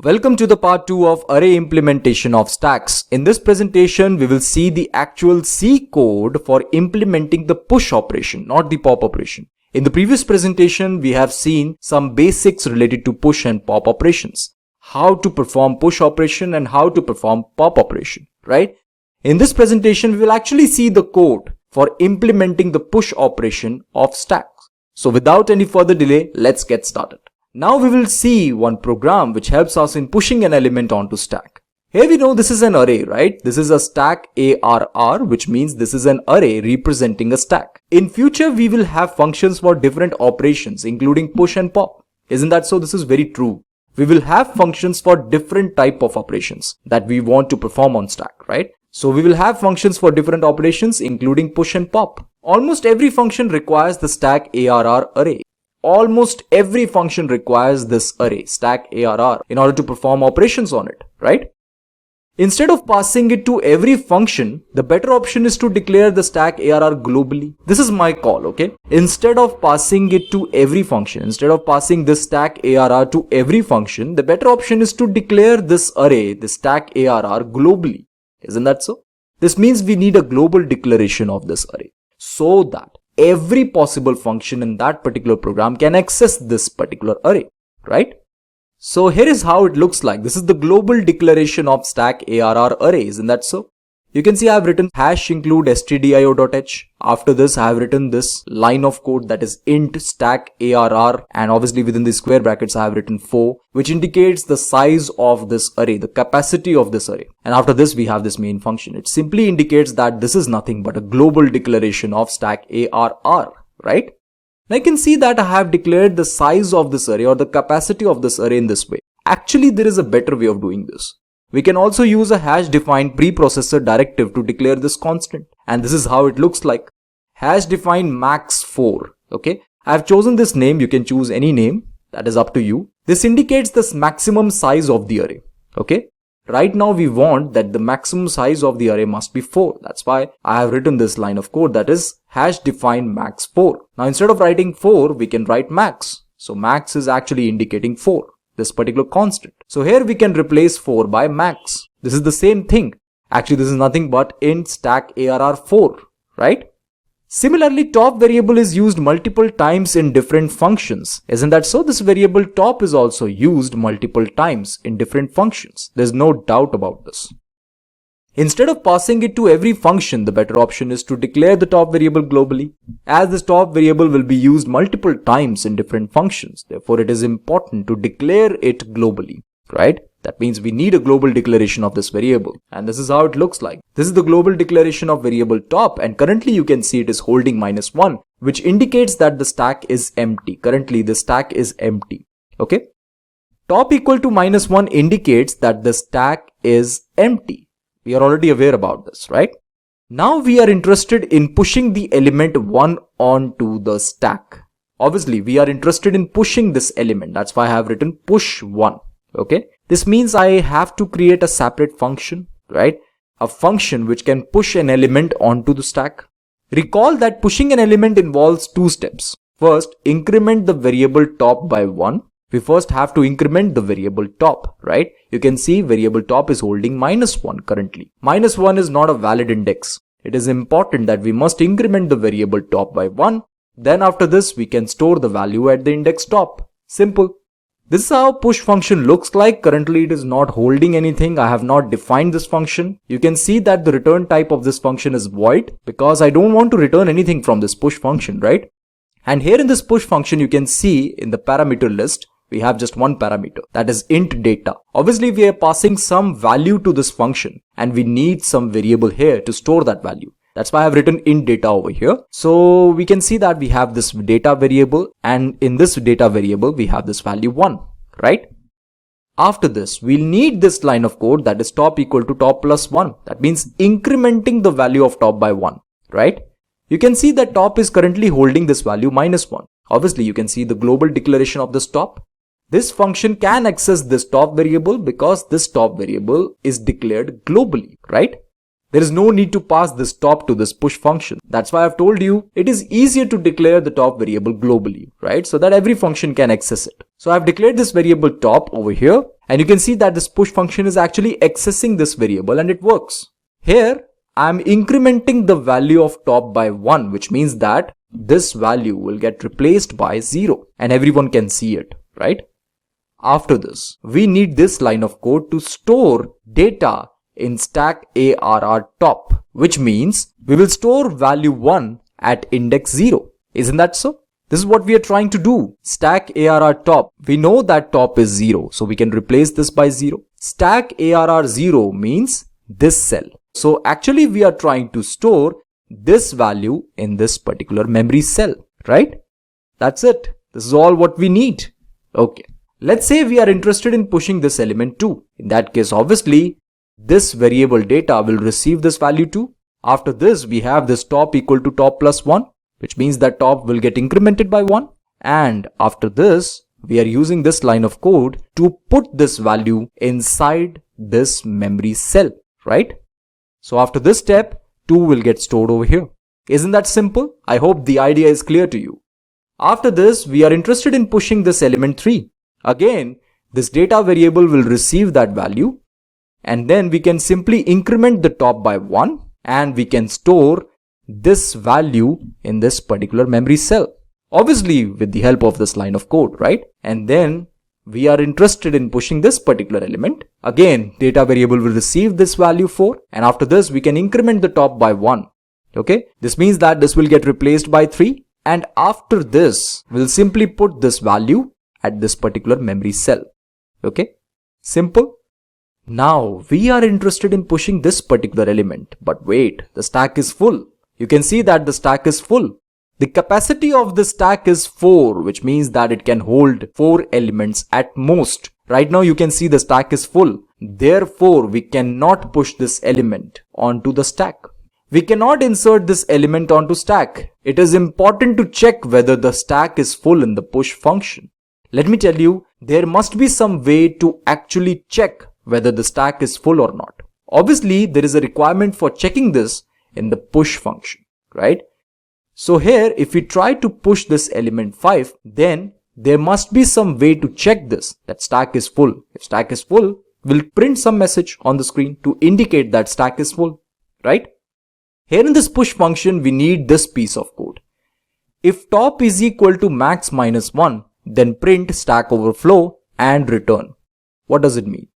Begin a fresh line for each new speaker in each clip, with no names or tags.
Welcome to the part 2 of array implementation of stacks. In this presentation, we will see the actual C code for implementing the push operation, not the pop operation. In the previous presentation, we have seen some basics related to push and pop operations. How to perform push operation and how to perform pop operation, right? In this presentation, we will actually see the code for implementing the push operation of stacks. So without any further delay, let's get started. Now we will see one program which helps us in pushing an element onto stack. Here we know this is an array, right? This is a stack ARR, which means this is an array representing a stack. In future, we will have functions for different operations, including push and pop. Isn't that so? This is very true. We will have functions for different type of operations that we want to perform on stack, right? So we will have functions for different operations, including push and pop. Almost every function requires the stack ARR array. Almost every function requires this array, stack ARR, in order to perform operations on it, right? Instead of passing it to every function, the better option is to declare the stack ARR globally. This is my call, okay? Instead of passing it to every function, instead of passing this stack ARR to every function, the better option is to declare this array, the stack ARR globally. Isn't that so? This means we need a global declaration of this array so that every possible function in that particular program can access this particular array, right? So here is how it looks like. This is the global declaration of stack ARR array, isn't that so? You can see I have written hash include stdio.h. After this, I have written this line of code that is int stack ARR, and obviously within the square brackets, I have written 4, which indicates the size of this array, the capacity of this array. And after this, we have this main function. It simply indicates that this is nothing but a global declaration of stack ARR, right? Now you can see that I have declared the size of this array or the capacity of this array in this way. Actually, there is a better way of doing this. We can also use a hash defined preprocessor directive to declare this constant. And this is how it looks like. Hash defined max4. Okay. I have chosen this name. You can choose any name. That is up to you. This indicates the maximum size of the array. Okay. Right now we want that the maximum size of the array must be 4. That's why I have written this line of code that is hash define max4. Now instead of writing 4, we can write max. So max is actually indicating 4. This particular constant. So here we can replace 4 by max. This is the same thing. Actually, this is nothing but int stack ARR 4, right? Similarly, top variable is used multiple times in different functions. Isn't that so? This variable top is also used multiple times in different functions. There's no doubt about this. Instead of passing it to every function, the better option is to declare the top variable globally, as this top variable will be used multiple times in different functions. Therefore, it is important to declare it globally, right? That means we need a global declaration of this variable. And this is how it looks like. This is the global declaration of variable top, and currently you can see it is holding -1, which indicates that the stack is empty. Currently, the stack is empty, okay? Top equal to -1 indicates that the stack is empty. We are already aware about this, right? Now we are interested in pushing the element 1 onto the stack. Obviously, we are interested in pushing this element. That's why I have written push 1. Okay. This means I have to create a separate function, right? A function which can push an element onto the stack. Recall that pushing an element involves 2 steps. First, increment the variable top by 1. We first have to increment the variable top, right? You can see variable top is holding -1 currently. -1 is not a valid index. It is important that we must increment the variable top by 1. Then after this, we can store the value at the index top. Simple. This is how push function looks like. Currently, it is not holding anything. I have not defined this function. You can see that the return type of this function is void because I don't want to return anything from this push function, right? And here in this push function, you can see in the parameter list, we have just one parameter, that is int data. Obviously, we are passing some value to this function and we need some variable here to store that value. That's why I have written int data over here. So we can see that we have this data variable, and in this data variable, we have this value 1, right? After this, we'll need this line of code that is top equal to top plus 1. That means incrementing the value of top by 1, right? You can see that top is currently holding this value -1. Obviously, you can see the global declaration of this top. This function can access this top variable because this top variable is declared globally, right? There is no need to pass this top to this push function. That's why I've told you it is easier to declare the top variable globally, right? So that every function can access it. So I've declared this variable top over here, And you can see that this push function is actually accessing this variable and it works. Here, I'm incrementing the value of top by 1, which means that this value will get replaced by 0 and everyone can see it, right? After this, we need this line of code to store data in stack ARR top, which means we will store value 1 at index 0. Isn't that so? This is what we are trying to do. Stack ARR top. We know that top is 0, so we can replace this by 0. Stack ARR 0 means this cell. So actually we are trying to store this value in this particular memory cell, right? That's it. This is all what we need. Okay. Let's say we are interested in pushing this element too. In that case, obviously, this variable data will receive this value too. After this, we have this top equal to top plus 1, which means that top will get incremented by 1. And after this, we are using this line of code to put this value inside this memory cell, right? So after this step, 2 will get stored over here. Isn't that simple? I hope the idea is clear to you. After this, we are interested in pushing this element 3. Again, this data variable will receive that value and then we can simply increment the top by 1 and we can store this value in this particular memory cell. Obviously with the help of this line of code, right? And then we are interested in pushing this particular element. Again, data variable will receive this value 4 and after this we can increment the top by 1. Okay, this means that this will get replaced by 3 and after this we'll simply put this value at this particular memory cell. Okay, simple. Now we are interested in pushing this particular element, but wait, the stack is full. You can see that the stack is full. The capacity of the stack is 4, which means that it can hold 4 elements at most. Right now you can see the stack is full. Therefore, we cannot push this element onto the stack. We cannot insert this element onto stack. It is important to check whether the stack is full in the push function. Let me tell you, there must be some way to actually check whether the stack is full or not. Obviously, there is a requirement for checking this in the push function, right? So here, if we try to push this element 5, then there must be some way to check this, that stack is full. If stack is full, we'll print some message on the screen to indicate that stack is full, right? Here in this push function, we need this piece of code. If top is equal to max minus 1, then print stack overflow and return. What does it mean?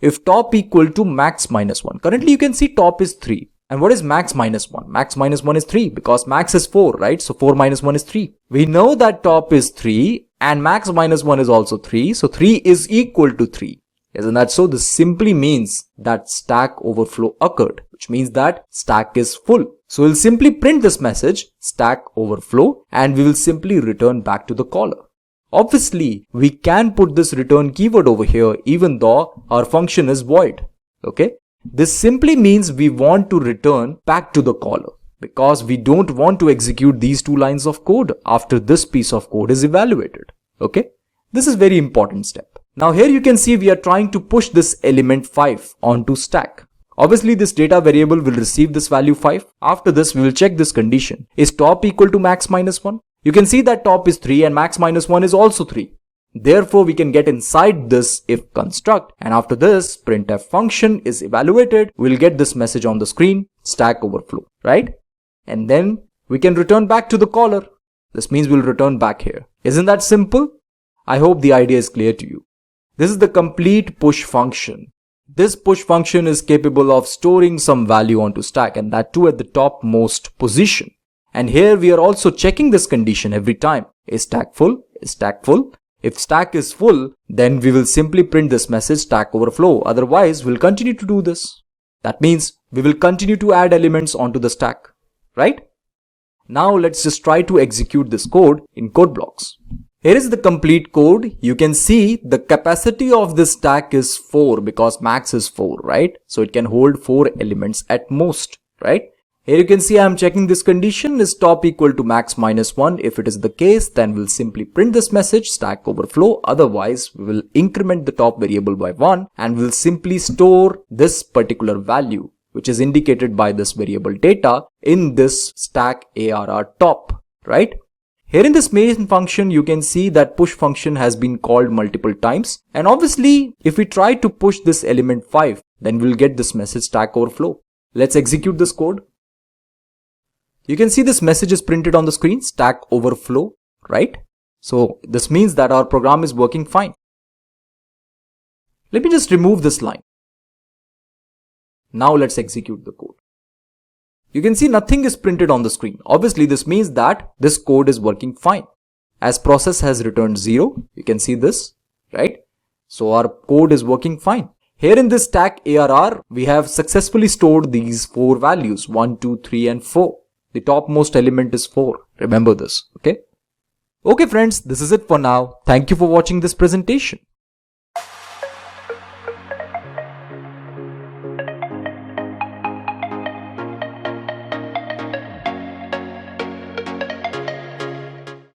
If top equal to max minus 1, currently you can see top is 3. And what is max minus 1? Max minus 1 is 3 because max is 4, right? So 4 minus 1 is 3. We know that top is 3 and max minus 1 is also 3. So 3 is equal to 3. Isn't that so? This simply means that stack overflow occurred, which means that stack is full. So we'll simply print this message, stack overflow, and we will simply return back to the caller. Obviously, we can put this return keyword over here even though our function is void. Okay. This simply means we want to return back to the caller because we don't want to execute these 2 lines of code after this piece of code is evaluated. Okay. This is very important step. Now here you can see we are trying to push this element 5 onto stack. Obviously this data variable will receive this value 5. After this we will check this condition. Is top equal to max minus 1? You can see that top is 3 and max minus 1 is also 3. Therefore, we can get inside this if construct and after this printf function is evaluated, we'll get this message on the screen, stack overflow, right? And then we can return back to the caller. This means we'll return back here. Isn't that simple? I hope the idea is clear to you. This is the complete push function. This push function is capable of storing some value onto stack and that too at the topmost position. And here we are also checking this condition every time. Is stack full? Is stack full? If stack is full, then we will simply print this message stack overflow. Otherwise, we'll continue to do this. That means we will continue to add elements onto the stack, right? Now let's just try to execute this code in code blocks. Here is the complete code. You can see the capacity of this stack is 4 because max is 4, right? So it can hold 4 elements at most, right? Here you can see I am checking this condition is top equal to max minus 1. If it is the case, then we'll simply print this message stack overflow. Otherwise, we will increment the top variable by 1 and we'll simply store this particular value, which is indicated by this variable data in this stack ARR top, right? Here in this main function, you can see that push function has been called multiple times. And obviously, if we try to push this element 5, then we'll get this message Stack Overflow. Let's execute this code. You can see this message is printed on the screen, Stack Overflow, right? So this means that our program is working fine. Let me just remove this line. Now let's execute the code. You can see nothing is printed on the screen. Obviously, this means that this code is working fine. As process has returned 0, you can see this, right? So our code is working fine. Here in this stack ARR, we have successfully stored these 4 values, 1, 2, 3 and 4. The topmost element is 4. Remember this, okay? Okay friends, this is it for now. Thank you for watching this presentation.